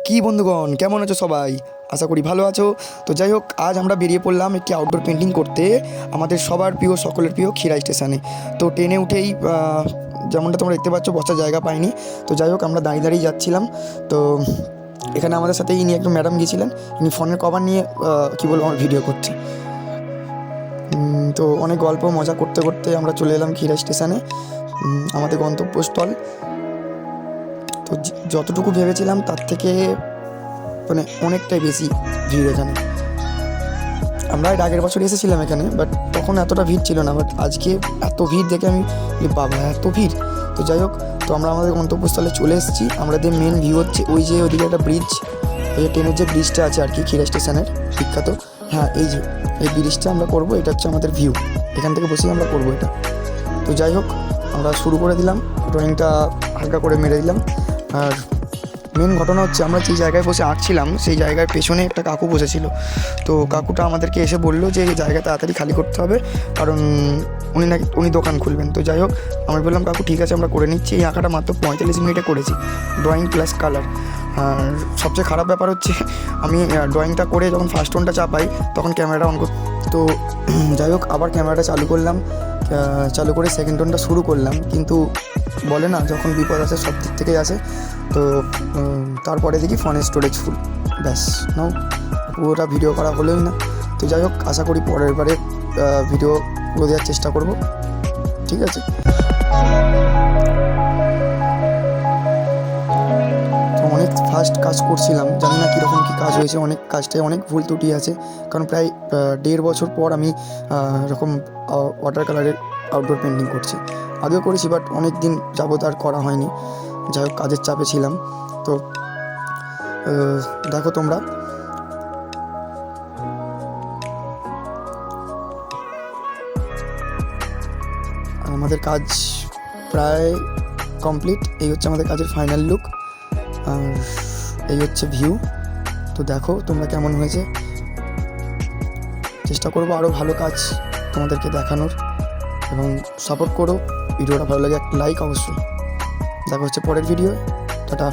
কি বন্ধুগণ, কেমন আছো সবাই? আশা করি ভালো আছো। তো যাই হোক, আজ আমরা বেরিয়ে পড়লাম একটি আউটডোর পেন্টিং করতে আমাদের সবার প্রিয়, সকলের প্রিয় খিরাই স্টেশনে। তো ট্রেনে উঠেই যেমনটা তোমরা দেখতে পাচ্ছ, বসার জায়গা পাইনি। তো যাই হোক, আমরা দাঁড়িয়ে দাঁড়িয়ে যাচ্ছিলাম। তো এখানে আমাদের সাথে ইনি একজন ম্যাডাম গিয়েছিলেন, ইনি ফোনের কভার নিয়ে কী বলবো আমার ভিডিও করছে। তো অনেক গল্প মজা করতে করতে আমরা চলে এলাম খিরাই স্টেশনে, আমাদের গন্তব্যস্থল। তো যতটুকু ভেবেছিলাম তার থেকে মানে অনেকটাই বেশি ভিড় এখানে। আমরা এর আগের বছর এসেছিলাম এখানে, বাট তখন এতটা ভিড় ছিল না। বাট আজকে এত ভিড় দেখে আমি বাবা, এত ভিড়! তো যাই হোক, তো আমরা আমাদের গন্তব্যস্থলে চলে এসেছি। আমাদের মেন ভিউ হচ্ছে ওই যে ওদিকে একটা ব্রিজ, ওই যে ট্রেনের যে ব্রিজটা আছে আর কি, খিরাই স্টেশনের বিখ্যাত। হ্যাঁ, এই যে এই ব্রিজটা আমরা করবো, এটা হচ্ছে আমাদের ভিউ। এখান থেকে বসেই আমরা করবো এটা। তো যাই হোক, আমরা শুরু করে দিলাম, ড্রয়িংটা হালকা করে মেরে দিলাম। আর মেন ঘটনা হচ্ছে, আমরা যেই জায়গায় বসে আঁকছিলাম সেই জায়গার পেছনে একটা কাকু বসেছিল। তো কাকুটা আমাদেরকে এসে বললো যে এই জায়গা তাড়াতাড়ি খালি করতে হবে, কারণ উনি দোকান খুলবেন। তো যাই হোক, আমি বললাম কাকু ঠিক আছে, আমরা করে নিচ্ছি। এই আঁকাটা মাত্র 45 মিনিটে করেছি, ড্রয়িং প্লাস কালার। আর সবচেয়ে খারাপ ব্যাপার হচ্ছে, আমি ড্রয়িংটা করে যখন ফার্স্ট টোনটা চাপাই তখন ক্যামেরাটা অন তো যাই হোক, আবার ক্যামেরাটা চালু করলাম, চালু করে সেকেন্ড টোনটা শুরু করলাম। কিন্তু বলে না, যখন বিপদ আসে সব দিক থেকেই আসে। তো তারপরে দেখি ফোনের স্টোরেজ ফুল, ব্যাস নাও, পুরোটা ভিডিও করা হলোই না। তো যাই হোক, আশা করি পরের বারে ভিডিওগুলো দেওয়ার চেষ্টা করব, ঠিক আছে? তো অনেক ফাস্ট কাজ করছিলাম, জানি না কীরকম কী কাজ হয়েছে। অনেক কাজটায় অনেক ভুল ত্রুটি আছে, কারণ প্রায় 1.5 বছর পর আমি এরকম ওয়াটার কালারের আউটডোর পেন্টিং করছি। আগেও করেছি, বাট অনেক দিন যাবত আর করা হয়নি। যাই হোক, কাজের চাপে ছিলাম। তো দেখো তোমরা, আমাদের কাজ প্রায় কমপ্লিট। এই হচ্ছে আমাদের কাজের ফাইনাল লুক, আর এই হচ্ছে ভিউ। তো দেখো তোমরা কেমন হয়েছে। চেষ্টা করবো আরও ভালো কাজ তোমাদেরকে দেখানোর, এবং সাপোর্ট করো। ভিডিওটা ভালো লাগে একটা লাইক অবশ্যই। দেখা হচ্ছে পরের ভিডিও। টাটা।